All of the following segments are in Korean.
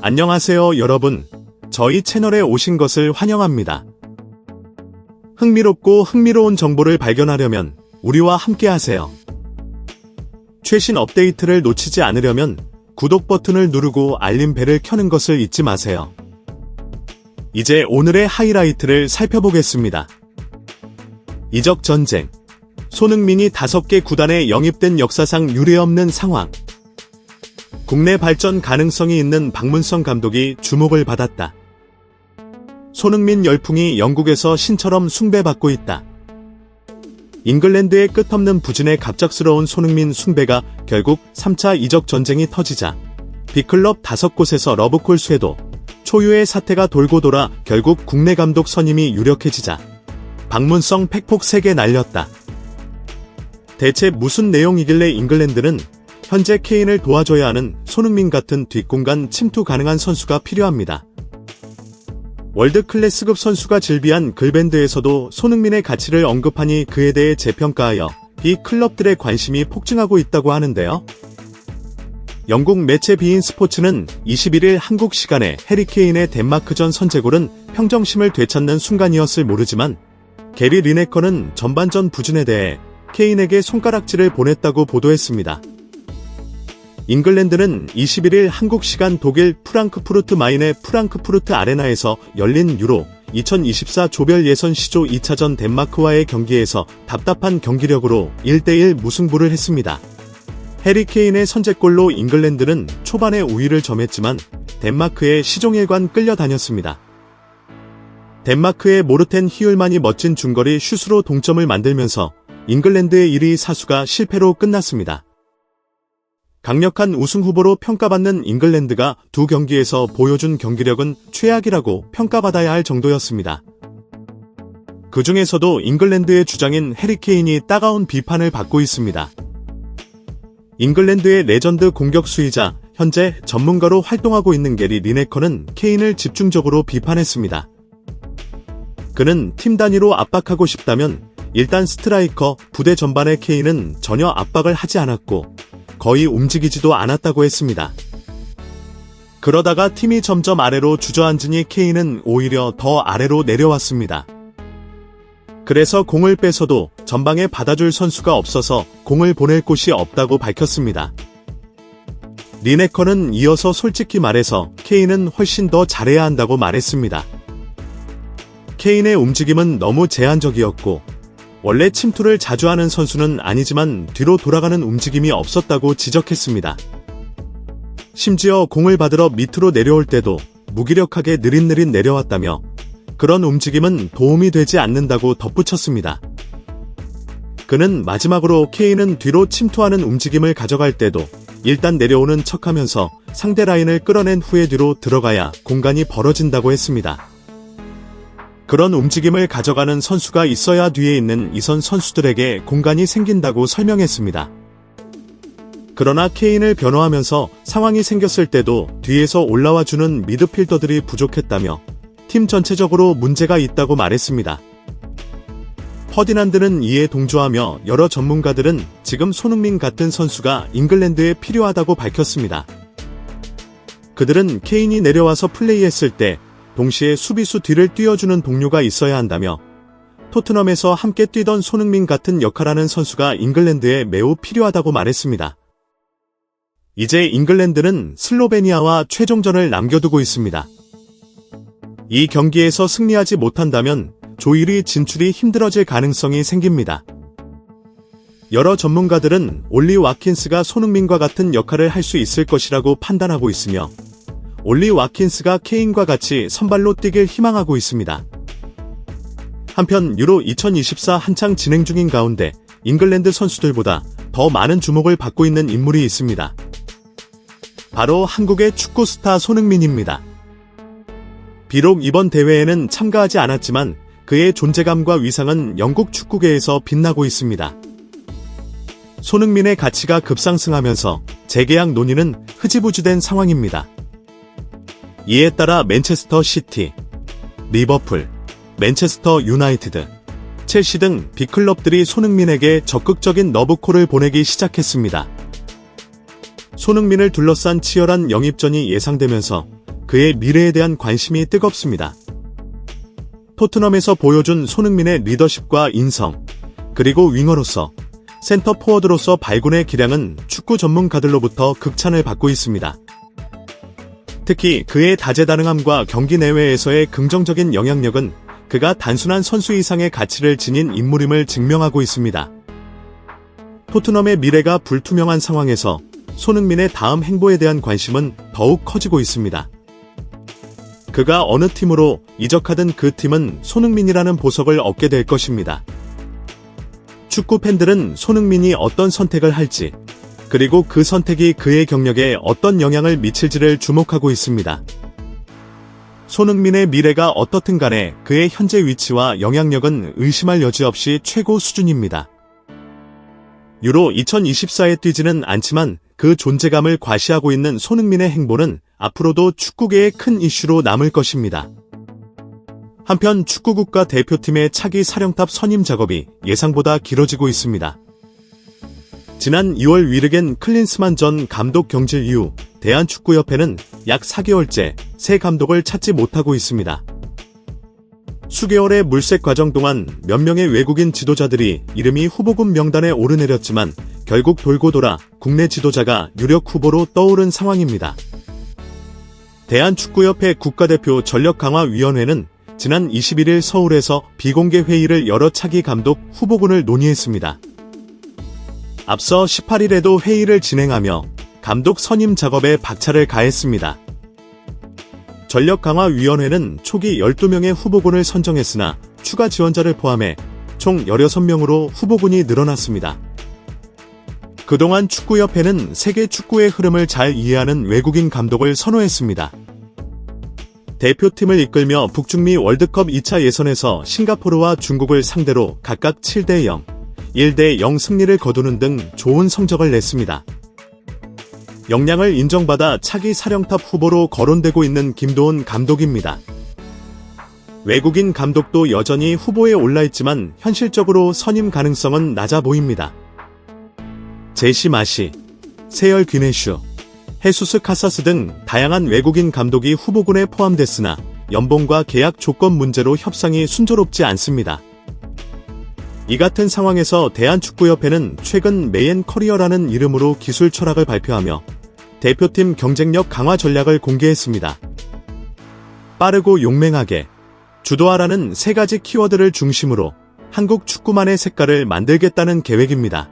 안녕하세요 여러분. 저희 채널에 오신 것을 환영합니다. 흥미롭고 흥미로운 정보를 발견하려면 우리와 함께하세요. 최신 업데이트를 놓치지 않으려면 구독 버튼을 누르고 알림벨을 켜는 것을 잊지 마세요. 이제 오늘의 하이라이트를 살펴보겠습니다. 이적 전쟁. 손흥민이 5개 구단에 영입된 역사상 유례없는 상황. 국내 발전 가능성이 있는 박문성 감독이 주목을 받았다. 손흥민 열풍이 영국에서 신처럼 숭배받고 있다. 잉글랜드의 끝없는 부진에 갑작스러운 손흥민 숭배가 결국 3차 이적 전쟁이 터지자 빅클럽 5곳에서 러브콜 쇄도, 초유의 사태가 돌고 돌아 결국 국내 감독 선임이 유력해지자 박문성 팩폭 3개 날렸다. 대체 무슨 내용이길래 잉글랜드는 현재 케인을 도와줘야 하는 손흥민 같은 뒷공간 침투 가능한 선수가 필요합니다. 월드 클래스급 선수가 즐비한 글밴드에서도 손흥민의 가치를 언급하니 그에 대해 재평가하여 이 클럽들의 관심이 폭증하고 있다고 하는데요. 영국 매체 비인 스포츠는 21일 한국 시간에 해리 케인의 덴마크전 선제골은 평정심을 되찾는 순간이었을 모르지만 게리 리네커는 전반전 부진에 대해 케인에게 손가락질을 보냈다고 보도했습니다. 잉글랜드는 21일 한국 시간 독일 프랑크푸르트 마인의 프랑크푸르트 아레나에서 열린 유로 2024 조별 예선 시조 2차전 덴마크와의 경기에서 답답한 경기력으로 1대1 무승부를 했습니다. 해리 케인의 선제골로 잉글랜드는 초반에 우위를 점했지만 덴마크의 시종일관 끌려다녔습니다. 덴마크의 모르텐 히율만이 멋진 중거리 슛으로 동점을 만들면서 잉글랜드의 1위 사수가 실패로 끝났습니다. 강력한 우승 후보로 평가받는 잉글랜드가 두 경기에서 보여준 경기력은 최악이라고 평가받아야 할 정도였습니다. 그 중에서도 잉글랜드의 주장인 해리 케인이 따가운 비판을 받고 있습니다. 잉글랜드의 레전드 공격수이자 현재 전문가로 활동하고 있는 게리 리네커는 케인을 집중적으로 비판했습니다. 그는 팀 단위로 압박하고 싶다면 일단 스트라이커 부대 전반의 케인은 전혀 압박을 하지 않았고 거의 움직이지도 않았다고 했습니다. 그러다가 팀이 점점 아래로 주저앉으니 케인은 오히려 더 아래로 내려왔습니다. 그래서 공을 뺏어도 전방에 받아줄 선수가 없어서 공을 보낼 곳이 없다고 밝혔습니다. 리네커는 이어서 솔직히 말해서 케인은 훨씬 더 잘해야 한다고 말했습니다. 케인의 움직임은 너무 제한적이었고 원래 침투를 자주 하는 선수는 아니지만 뒤로 돌아가는 움직임이 없었다고 지적했습니다. 심지어 공을 받으러 밑으로 내려올 때도 무기력하게 느릿느릿 내려왔다며 그런 움직임은 도움이 되지 않는다고 덧붙였습니다. 그는 마지막으로 케인은 뒤로 침투하는 움직임을 가져갈 때도 일단 내려오는 척하면서 상대 라인을 끌어낸 후에 뒤로 들어가야 공간이 벌어진다고 했습니다. 그런 움직임을 가져가는 선수가 있어야 뒤에 있는 이선 선수들에게 공간이 생긴다고 설명했습니다. 그러나 케인을 변호하면서 상황이 생겼을 때도 뒤에서 올라와주는 미드필더들이 부족했다며 팀 전체적으로 문제가 있다고 말했습니다. 퍼디난드는 이에 동조하며 여러 전문가들은 지금 손흥민 같은 선수가 잉글랜드에 필요하다고 밝혔습니다. 그들은 케인이 내려와서 플레이했을 때 동시에 수비수 뒤를 띄워주는 동료가 있어야 한다며 토트넘에서 함께 뛰던 손흥민 같은 역할하는 선수가 잉글랜드에 매우 필요하다고 말했습니다. 이제 잉글랜드는 슬로베니아와 최종전을 남겨두고 있습니다. 이 경기에서 승리하지 못한다면 조 1위 진출이 힘들어질 가능성이 생깁니다. 여러 전문가들은 올리 와킨스가 손흥민과 같은 역할을 할 수 있을 것이라고 판단하고 있으며 올리 와킨스가 케인과 같이 선발로 뛰길 희망하고 있습니다. 한편 유로 2024 한창 진행 중인 가운데 잉글랜드 선수들보다 더 많은 주목을 받고 있는 인물이 있습니다. 바로 한국의 축구 스타 손흥민입니다. 비록 이번 대회에는 참가하지 않았지만 그의 존재감과 위상은 영국 축구계에서 빛나고 있습니다. 손흥민의 가치가 급상승하면서 재계약 논의는 흐지부지된 상황입니다. 이에 따라 맨체스터 시티, 리버풀, 맨체스터 유나이티드, 첼시 등 빅클럽들이 손흥민에게 적극적인 러브콜을 보내기 시작했습니다. 손흥민을 둘러싼 치열한 영입전이 예상되면서 그의 미래에 대한 관심이 뜨겁습니다. 토트넘에서 보여준 손흥민의 리더십과 인성, 그리고 윙어로서, 센터 포워드로서 발군의 기량은 축구 전문가들로부터 극찬을 받고 있습니다. 특히 그의 다재다능함과 경기 내외에서의 긍정적인 영향력은 그가 단순한 선수 이상의 가치를 지닌 인물임을 증명하고 있습니다. 토트넘의 미래가 불투명한 상황에서 손흥민의 다음 행보에 대한 관심은 더욱 커지고 있습니다. 그가 어느 팀으로 이적하든 그 팀은 손흥민이라는 보석을 얻게 될 것입니다. 축구 팬들은 손흥민이 어떤 선택을 할지, 그리고 그 선택이 그의 경력에 어떤 영향을 미칠지를 주목하고 있습니다. 손흥민의 미래가 어떻든 간에 그의 현재 위치와 영향력은 의심할 여지 없이 최고 수준입니다. 유로 2024에 뛰지는 않지만 그 존재감을 과시하고 있는 손흥민의 행보는 앞으로도 축구계의 큰 이슈로 남을 것입니다. 한편 축구 국가 대표팀의 차기 사령탑 선임 작업이 예상보다 길어지고 있습니다. 지난 2월 위르겐 클린스만 전 감독 경질 이후 대한축구협회는 약 4개월째 새 감독을 찾지 못하고 있습니다. 수개월의 물색 과정 동안 몇 명의 외국인 지도자들이 이름이 후보군 명단에 오르내렸지만 결국 돌고 돌아 국내 지도자가 유력 후보로 떠오른 상황입니다. 대한축구협회 국가대표 전력강화위원회는 지난 21일 서울에서 비공개 회의를 열어 차기 감독 후보군을 논의했습니다. 앞서 18일에도 회의를 진행하며 감독 선임 작업에 박차를 가했습니다. 전력강화위원회는 초기 12명의 후보군을 선정했으나 추가 지원자를 포함해 총 16명으로 후보군이 늘어났습니다. 그동안 축구협회는 세계 축구의 흐름을 잘 이해하는 외국인 감독을 선호했습니다. 대표팀을 이끌며 북중미 월드컵 2차 예선에서 싱가포르와 중국을 상대로 각각 7대0, 1대0 승리를 거두는 등 좋은 성적을 냈습니다. 역량을 인정받아 차기 사령탑 후보로 거론되고 있는 김도훈 감독입니다. 외국인 감독도 여전히 후보에 올라있지만 현실적으로 선임 가능성은 낮아 보입니다. 제시 마시, 세열 귀네슈, 헤수스 카사스 등 다양한 외국인 감독이 후보군에 포함됐으나 연봉과 계약 조건 문제로 협상이 순조롭지 않습니다. 이 같은 상황에서 대한축구협회는 최근 메인 커리어라는 이름으로 기술 철학을 발표하며 대표팀 경쟁력 강화 전략을 공개했습니다. 빠르고 용맹하게 주도하라는 3가지 키워드를 중심으로 한국 축구만의 색깔을 만들겠다는 계획입니다.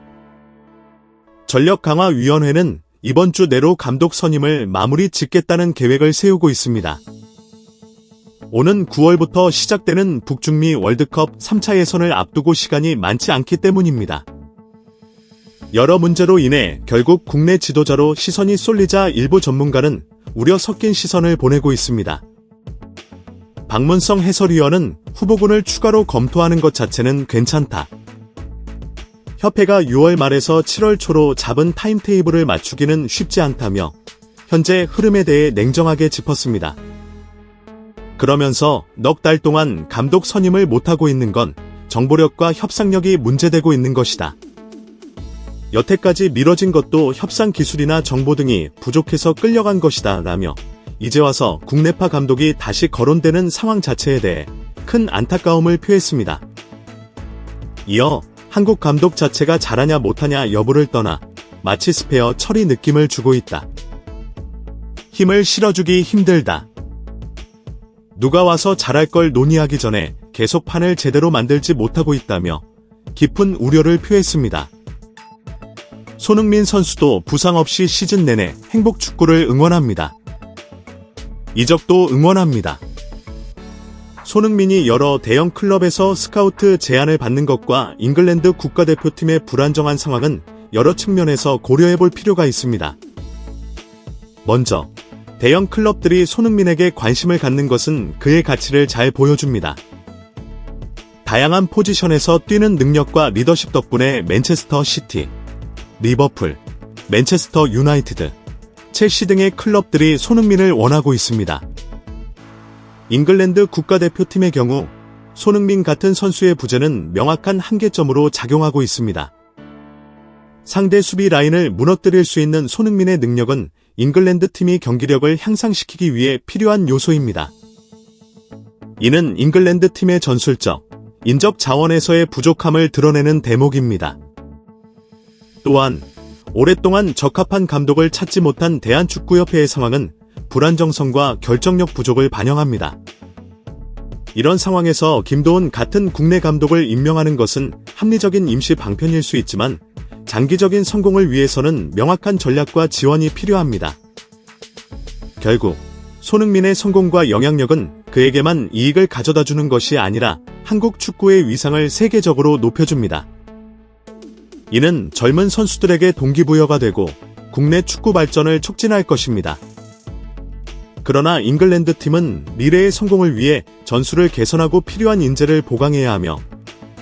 전력강화위원회는 이번 주 내로 감독 선임을 마무리 짓겠다는 계획을 세우고 있습니다. 오는 9월부터 시작되는 북중미 월드컵 3차 예선을 앞두고 시간이 많지 않기 때문입니다. 여러 문제로 인해 결국 국내 지도자로 시선이 쏠리자 일부 전문가는 우려 섞인 시선을 보내고 있습니다. 박문성 해설위원은 후보군을 추가로 검토하는 것 자체는 괜찮다. 협회가 6월 말에서 7월 초로 잡은 타임테이블을 맞추기는 쉽지 않다며 현재 흐름에 대해 냉정하게 짚었습니다. 그러면서 넉 달 동안 감독 선임을 못하고 있는 건 정보력과 협상력이 문제되고 있는 것이다. 여태까지 미뤄진 것도 협상 기술이나 정보 등이 부족해서 끌려간 것이다 라며 이제 와서 국내파 감독이 다시 거론되는 상황 자체에 대해 큰 안타까움을 표했습니다. 이어 한국 감독 자체가 잘하냐 못하냐 여부를 떠나 마치 스페어 처리 느낌을 주고 있다. 힘을 실어주기 힘들다. 누가 와서 잘할 걸 논의하기 전에 계속 판을 제대로 만들지 못하고 있다며 깊은 우려를 표했습니다. 손흥민 선수도 부상 없이 시즌 내내 행복 축구를 응원합니다. 이적도 응원합니다. 손흥민이 여러 대형 클럽에서 스카우트 제안을 받는 것과 잉글랜드 국가대표팀의 불안정한 상황은 여러 측면에서 고려해볼 필요가 있습니다. 먼저 대형 클럽들이 손흥민에게 관심을 갖는 것은 그의 가치를 잘 보여줍니다. 다양한 포지션에서 뛰는 능력과 리더십 덕분에 맨체스터 시티, 리버풀, 맨체스터 유나이티드, 첼시 등의 클럽들이 손흥민을 원하고 있습니다. 잉글랜드 국가대표팀의 경우 손흥민 같은 선수의 부재는 명확한 한계점으로 작용하고 있습니다. 상대 수비 라인을 무너뜨릴 수 있는 손흥민의 능력은 잉글랜드 팀이 경기력을 향상시키기 위해 필요한 요소입니다. 이는 잉글랜드 팀의 전술적, 인적 자원에서의 부족함을 드러내는 대목입니다. 또한 오랫동안 적합한 감독을 찾지 못한 대한축구협회의 상황은 불안정성과 결정력 부족을 반영합니다. 이런 상황에서 김도훈 같은 국내 감독을 임명하는 것은 합리적인 임시 방편일 수 있지만 장기적인 성공을 위해서는 명확한 전략과 지원이 필요합니다. 결국 손흥민의 성공과 영향력은 그에게만 이익을 가져다주는 것이 아니라 한국 축구의 위상을 세계적으로 높여줍니다. 이는 젊은 선수들에게 동기부여가 되고 국내 축구 발전을 촉진할 것입니다. 그러나 잉글랜드 팀은 미래의 성공을 위해 전술을 개선하고 필요한 인재를 보강해야 하며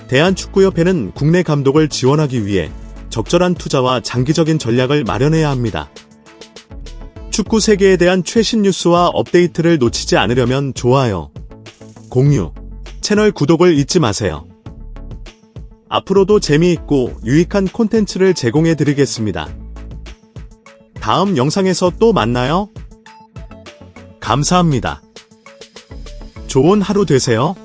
대한축구협회는 국내 감독을 지원하기 위해 적절한 투자와 장기적인 전략을 마련해야 합니다. 축구 세계에 대한 최신 뉴스와 업데이트를 놓치지 않으려면 좋아요, 공유, 채널 구독을 잊지 마세요. 앞으로도 재미있고 유익한 콘텐츠를 제공해드리겠습니다. 다음 영상에서 또 만나요. 감사합니다. 좋은 하루 되세요.